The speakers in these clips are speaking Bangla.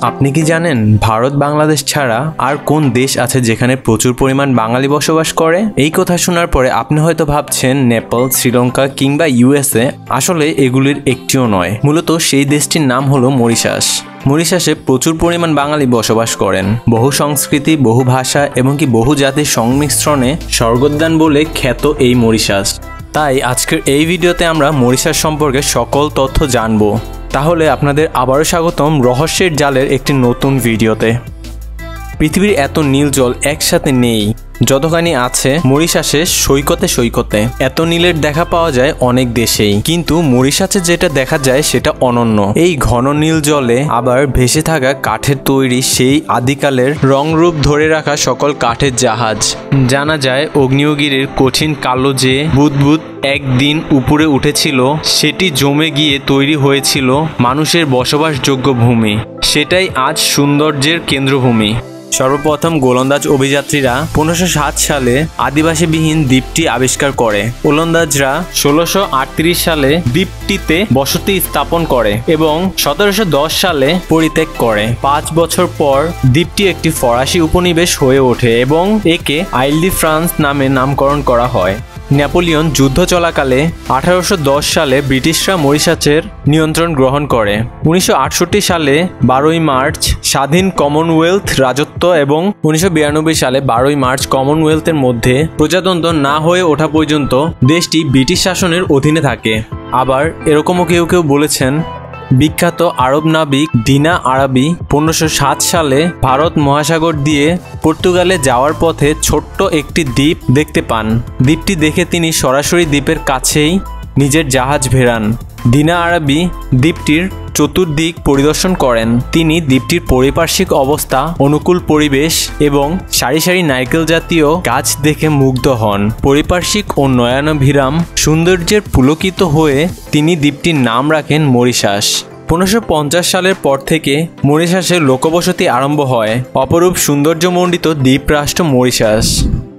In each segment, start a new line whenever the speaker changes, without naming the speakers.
আপনি কি জানেন ভারত বাংলাদেশ ছাড়া আর কোন দেশ আছে যেখানে প্রচুর পরিমাণ বাঙালি বসবাস করে? এই কথা শোনার পরে আপনি হয়তো ভাবছেন নেপাল, শ্রীলঙ্কা কিংবা ইউএসএ। আসলে এগুলির একটিও নয়। মূলত সেই দেশটির নাম হলো মরিশাস। মরিশাসে প্রচুর পরিমাণ বাঙালি বসবাস করেন। বহু সংস্কৃতি, বহু ভাষা এবং কি বহু জাতির সংমিশ্রণে স্বর্গোদ্যান বলে খ্যাত এই মরিশাস। তাই আজকের এই ভিডিওতে আমরা মরিশাস সম্পর্কে সকল তথ্য জানবো। তাহলে আপনাদের আবারও স্বাগতম রহস্যের জালের একটি নতুন ভিডিওতে। পৃথিবীর এত নীল জল একসাথে নেই যতখানি আছে মরিশাসের সৈকতে সৈকতে। এত নীলের দেখা পাওয়া যায় অনেক দেশেই, কিন্তু মরিশাসে যেটা দেখা যায় সেটা অনন্য। এই ঘন নীল জলে আবার ভেসে থাকা কাঠের তৈরি সেই আদিকালের রংরূপ ধরে রাখা সকল কাঠের জাহাজ। জানা যায় আগ্নেয়গিরির কঠিন কালো যে বুদবুদ একদিন উপরে উঠেছিল, সেটি জমে গিয়ে তৈরি হয়েছিল মানুষের বসবাসযোগ্য ভূমি। সেটাই আজ সৌন্দর্যের কেন্দ্রভূমি। সর্বপ্রথম গোলন্দাজ অভিযাত্রীরা 1507 সালে আদিবাসীবিহীন দ্বীপটি আবিষ্কার করে। ওলন্দাজরা 1638 সালে দ্বীপটিতে বসতি স্থাপন করে এবং 1710 সালে পরিত্যাগ করে। 5 বছর পর দ্বীপটি একটি ফরাসি উপনিবেশ হয়ে ওঠে এবং একে আইল দি ফ্রান্স নামে নামকরণ করা হয়। নেপোলিয়ন যুদ্ধ চলাকালে 1810 সালে ব্রিটিশরা মরিশাসের নিয়ন্ত্রণ গ্রহণ করে। 1968 সালে 12ই মার্চ স্বাধীন কমনওয়েলথ রাজত্ব এবং 1992 সালে 12ই মার্চ কমনওয়েলথের মধ্যে প্রজাতন্ত্র না হয়ে ওঠা পর্যন্ত দেশটি ব্রিটিশ শাসনের অধীনে থাকে। আবার এরকমও কেউ কেউ বলেছেন, বিখ্যাত আরব নাবিক ডিনা আরাবি 1507 সালে ভারত মহাসাগর দিয়ে পর্তুগালে যাওয়ার পথে ছোট্ট একটি দ্বীপ দেখতে পান। দ্বীপটি দেখে তিনি সরাসরি দ্বীপের কাছেই নিজের জাহাজ ভেড়ান। ডিনা আরাবি দ্বীপটির চতুর্দিক পরিদর্শন করেন। তিনি দ্বীপটির পারিপার্শ্বিক অবস্থা, অনুকূল পরিবেশ এবং সারি সারি নারকেল জাতীয় গাছ দেখে মুগ্ধ হন। পারিপার্শ্বিক ও নয়নাভিরাম সৌন্দর্যের পুলকিত হয়ে তিনি দ্বীপটির নাম রাখেন মরিশাস। 1550 সালের পর থেকে মরিশাসের লোকবসতি আরম্ভ হয়। অপরূপ সৌন্দর্যমণ্ডিত দ্বীপরাষ্ট্র মরিশাস।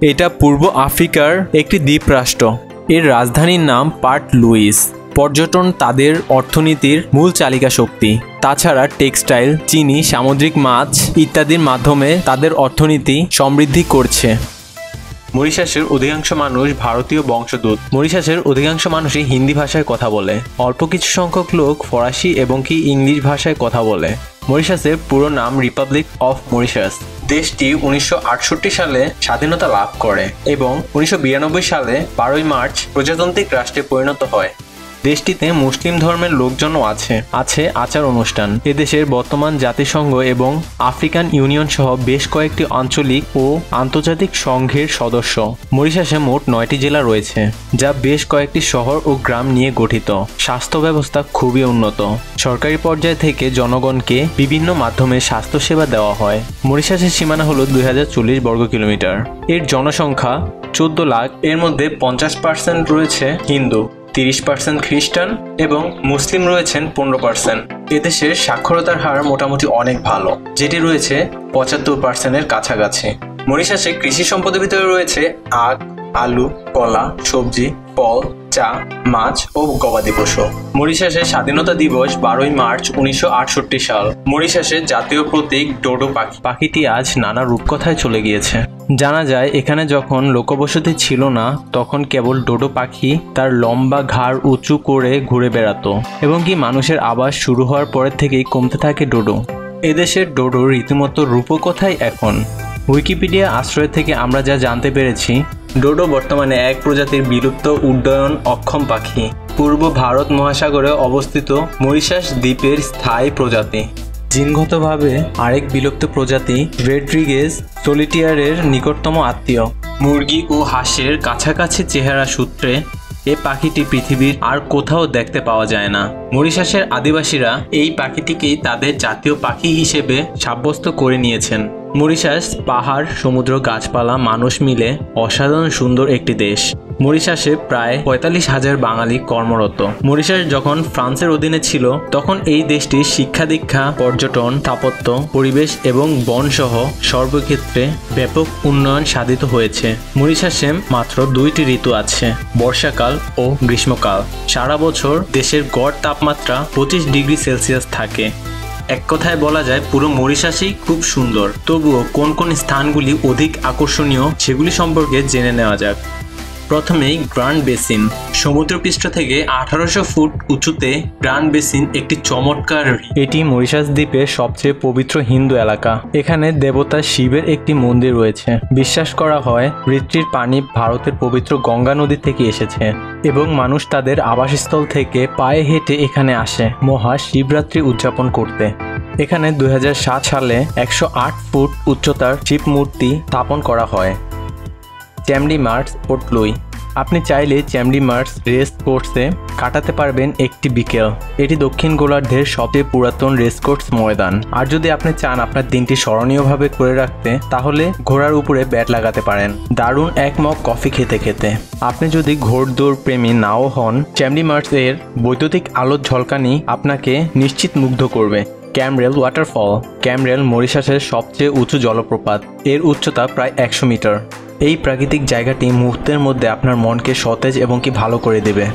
এটা পূর্ব আফ্রিকার একটি দ্বীপরাষ্ট্র। এর রাজধানীর নাম পোর্ট লুইস। পর্যটন তাদের অর্থনীতির মূল চালিকা শক্তি। তাছাড়া টেক্সটাইল, চিনি, সামুদ্রিক মাছ ইত্যাদির মাধ্যমে তাদের অর্থনীতি সমৃদ্ধি করছে। মরিশাসের অধিকাংশ মানুষ ভারতীয় বংশোদ্ভূত। মরিশাসের অধিকাংশ মানুষই হিন্দি ভাষায় কথা বলে। অল্প কিছু সংখ্যক লোক ফরাসি এবং কি ইংলিশ ভাষায় কথা বলে। মরিশাসের পুরো নাম রিপাবলিক অফ মরিশাস। দেশটি 1968 সালে স্বাধীনতা লাভ করে এবং 1992 সালে 12ই মার্চ প্রজাতান্ত্রিক রাষ্ট্রে পরিণত হয়। দেশটিতে মুসলিম ধর্মের লোকজনও আছে আচার অনুষ্ঠান। এদেশের বর্তমান জাতিসংঘ এবং আফ্রিকান ইউনিয়ন সহ বেশ কয়েকটি আঞ্চলিক ও আন্তর্জাতিক সংঘের সদস্য। মরিশাসে মোট 9টি জেলা রয়েছে, যা বেশ কয়েকটি শহর ও গ্রাম নিয়ে গঠিত। স্বাস্থ্য ব্যবস্থা খুবই উন্নত। সরকারি পর্যায় থেকে জনগণকে বিভিন্ন মাধ্যমে স্বাস্থ্যসেবা দেওয়া হয়। মরিশাসের সীমানা হলো 2040 বর্গ কিলোমিটার। এর জনসংখ্যা 14 লাখ। এর মধ্যে 50% রয়েছে হিন্দু, 30% খ্রিস্টান এবং মুসলিম রয়েছেন 15%। এদেশের সাক্ষরতার হার মোটামুটি অনেক ভালো, যেটি রয়েছে 75%-এর কাছাকাছি। মরিশাসে কৃষি সম্পদের ভিতরে রয়েছে আখ, আলু, কলা, সবজি, ফল, চা, মাছ ও গবাদি পশু। মরিশাসের স্বাধীনতা দিবস 12ই মার্চ 1968 সাল। মরিশাসের জাতীয় প্রতীক ডোডো পাখি। পাখিটি আজ নানা রূপকথায় চলে গিয়েছে। জানা যায় এখানে যখন লোকবসতি ছিল না, তখন কেবল ডোডো পাখি তার লম্বা ঘাড় উঁচু করে ঘুরে বেড়াতো এবং কি মানুষের আবাস শুরু হওয়ার পরের থেকেই কমতে থাকে ডোডো। এদেশের ডোডো রীতিমতো রূপকথাই এখন। উইকিপিডিয়া আশ্রয় থেকে আমরা যা জানতে পেরেছি, ডোডো বর্তমানে এক প্রজাতির বিলুপ্ত উড্ডয়ন অক্ষম পাখি। পূর্ব ভারত মহাসাগরে অবস্থিত মরিশাস দ্বীপের স্থায়ী প্রজাতি। জিনগতভাবে আরেক বিলুপ্ত প্রজাতি রেড্রিগেজ সলিটিয়ারের নিকটতম আত্মীয়। মুরগি ও হাঁসের কাছাকাছি চেহারা সূত্রে এ পাখিটি পৃথিবীর আর কোথাও দেখতে পাওয়া যায় না। মরিশাসের আদিবাসীরা এই পাখিটিকেই তাদের জাতীয় পাখি হিসেবে সাব্যস্ত করে নিয়েছেন। মরিশাস পাহাড়, সমুদ্র, গাছপালা, মানুষ মিলে অসাধারণ সুন্দর একটি দেশ। মরিশাসে প্রায় 45,000 বাঙালি কর্মরত। মরিশাস যখন ফ্রান্সের অধীনে ছিল, তখন এই দেশটির শিক্ষা দীক্ষা, পর্যটন, স্থাপত্য, পরিবেশ এবং বন সহ সর্বক্ষেত্রে ব্যাপক উন্নয়ন সাধিত হয়েছে। মরিশাসে মাত্র 2টি ঋতু আছে, বর্ষাকাল ও গ্রীষ্মকাল। সারা বছর দেশের গড় তাপমাত্রা 25 ডিগ্রি সেলসিয়াস থাকে। এক কথায় বলা যায় পুরো মরিশাসই খুব সুন্দর। তবুও কোন কোন স্থানগুলি অধিক আকর্ষণীয় সেগুলি সম্পর্কে জেনে নেওয়া যাক। প্রথমেই গ্র্যান্ড বেসিন। সমুদ্রপৃষ্ঠ থেকে 1800 ফুট উঁচুতে গ্র্যান্ড বেসিন একটি চমৎকার। এটি মরিশাস দ্বীপের সবচেয়ে পবিত্র হিন্দু এলাকা। এখানে দেবতা শিবের একটি মন্দির রয়েছে। বিশ্বাস করা হয় হ্রদটির পানি ভারতের পবিত্র গঙ্গা নদী থেকে এসেছে এবং মানুষ তাদের আবাসস্থল থেকে পায়ে হেঁটে এখানে আসে মহা শিবরাত্রি উদযাপন করতে। এখানে 2007 সালে 108 ফুট উচ্চতার শিব মূর্তি স্থাপন করা হয়। চ্যামডি মার্স পোর্ট লুই। আপনি চাইলে চ্যামডি মার্স রেস কোর্সে কাটাতে পারবেন একটি বিকেল। এটি দক্ষিণ গোলার্ধের সবচেয়ে পুরাতন রেসকোর্স ময়দান। আর যদি আপনি চান আপনার দিনটি স্মরণীয়ভাবে করে রাখতে, তাহলে ঘোড়ার উপরে ব্যাট লাগাতে পারেন দারুণ এক মগ কফি খেতে খেতে। আপনি যদি ঘোড়দৌড় প্রেমী নাও হন, চ্যামডি মার্স এর বৈদ্যুতিক আলোর ঝলকানি আপনাকে নিশ্চিত মুগ্ধ করবে। ক্যামরেল ওয়াটারফল। ক্যামরেল মরিশাসের সবচেয়ে উঁচু জলপ্রপাত। এর উচ্চতা প্রায় 100 মিটার। এই প্রাকৃতিক জায়গাটি মুহূর্তের মধ্যে আপনার মনকে সতেজ এবং কি ভালো করে দেবে।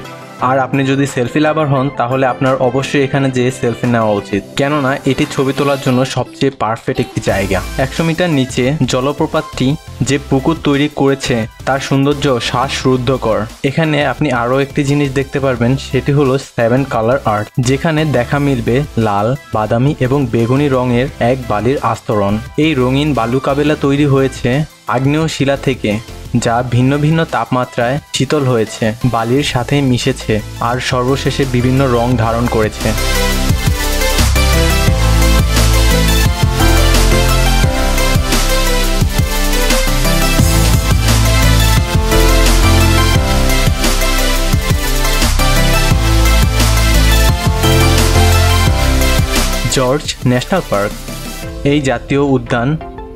আর আপনি যদি সেলফি লাভার হন, তাহলে আপনার অবশ্যই এখানে যেয়ে সেলফি নেওয়া উচিত, কেননা এটি ছবি তোলার জন্য সবচেয়ে পারফেক্ট একটি জায়গা। 100 মিটার নিচে জলপ্রপাতটি যে পুকুর তৈরি করেছে তার সৌন্দর্য শ্বাসরুদ্ধকর। এখানে আপনি আরও একটি জিনিস দেখতে পারবেন, সেটি হলো 7 কালার আর্ট, যেখানে দেখা মিলবে লাল, বাদামি এবং বেগুনি রঙের এক বালির আস্তরণ। এই রঙিন বালুকাবেলা তৈরি হয়েছে আগ্নেয় শিলা থেকে, যা ভিন্ন ভিন্ন তাপমাত্রায় শীতল হয়েছে, বালির সাথে মিশেছে আর সর্বশেষে বিভিন্ন রং ধারণ করেছে। George national park. এই জাতীয় উদ্যান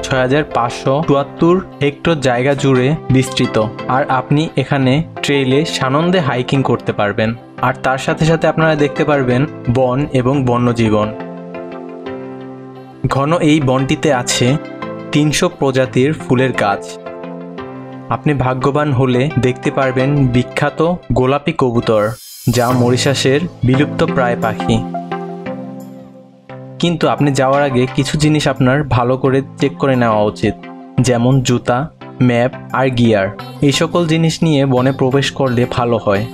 6574 হেক্টর জায়গা জুড়ে বিস্তৃত। আর আপনি এখানে ট্রেইলে সানন্দে হাইকিং করতে পারবেন। আর তার সাথে সাথে আপনারা দেখতে পারবেন বন এবং বন্যজীবন। ঘন এই বনটিতে আছে 300 প্রজাতির ফুলের গাছ। আপনি ভাগ্যবান হলে দেখতে পারবেন বিখ্যাত গোলাপি কবুতর, যা মরিশাসের বিলুপ্তপ্রায় পাখি। কিন্তু আপনি যাওয়ার আগে কিছু জিনিস আপনার ভালো করে চেক করে নেওয়া উচিত, যেমন জুতা, ম্যাপ আর গিয়ার। এই সকল জিনিস নিয়ে বনে প্রবেশ করলে ভালো হয়।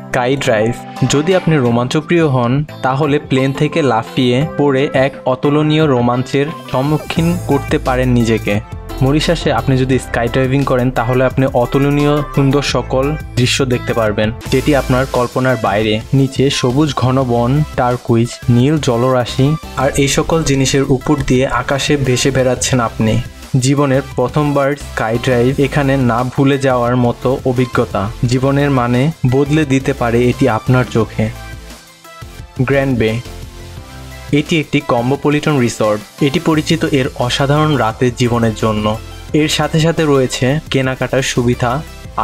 Sky drive. যদি আপনি রোমাঞ্চপ্রিয় হন, তাহলে প্লেন থেকে লাফিয়ে পড়ে এক অতুলনীয় রোমাঞ্চের সম্মুখীন করতে পারেন নিজেকে। মরিশাসে আপনি যদি স্কাই ড্রাইভিং করেন, তাহলে আপনি অতুলনীয় সুন্দর সকল দৃশ্য দেখতে পারবেন, যেটি আপনার কল্পনার বাইরে। নিচে সবুজ ঘন বন, টারকুইজ নীল জলরাশি, আর এই সকল জিনিসের উপর দিয়ে আকাশে ভেসে বেড়াচ্ছেন আপনি। জীবনের প্রথমবার স্কাই ড্রাইভ এখানে না ভুলে যাওয়ার মতো অভিজ্ঞতা। জীবনের মানে বদলে দিতে পারে এটি আপনার চোখে। গ্র্যান্ড বে। এটি একটি কম্বোপলিটন রিসর্ট। এটি পরিচিত এর অসাধারণ রাতের জীবনের জন্য। এর সাথে সাথে রয়েছে কেনাকাটার সুবিধা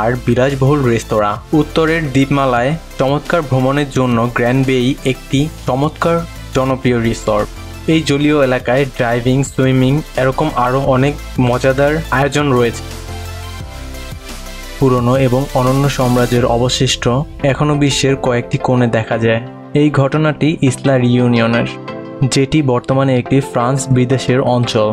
আর বিলাসবহুল রেস্তোরাঁ। উত্তরের দ্বীপমালায় চমৎকার ভ্রমণের জন্য গ্র্যান্ড বেই একটি চমৎকার জনপ্রিয় রিসর্ট। এই জলীয় এলাকায় ড্রাইভিং, সুইমিং এরকম আরও অনেক মজাদার আয়োজন রয়েছে। পুরনো এবং অনন্য সাম্রাজ্যের অবশিষ্ট এখনও বিশ্বের কয়েকটি কোণে দেখা যায়। এই ঘটনাটি ইসলা রিউনিয়নের, যেটি বর্তমানে একটি ফ্রান্স বিদেশের অঞ্চল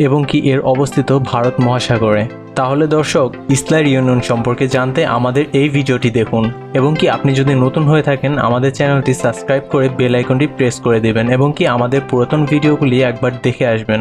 এবং কি এর অবস্থিত ভারত মহাসাগরে। তাহলে দর্শক, ইসলা রিউনিয়ন সম্পর্কে জানতে আমাদের এই ভিডিওটি দেখুন এবং কি আপনি যদি নতুন হয়ে থাকেন, আমাদের চ্যানেলটি সাবস্ক্রাইব করে বেল আইকনটি প্রেস করে দেবেন এবং কি আমাদের পুরাতন ভিডিওগুলি একবার দেখে আসবেন।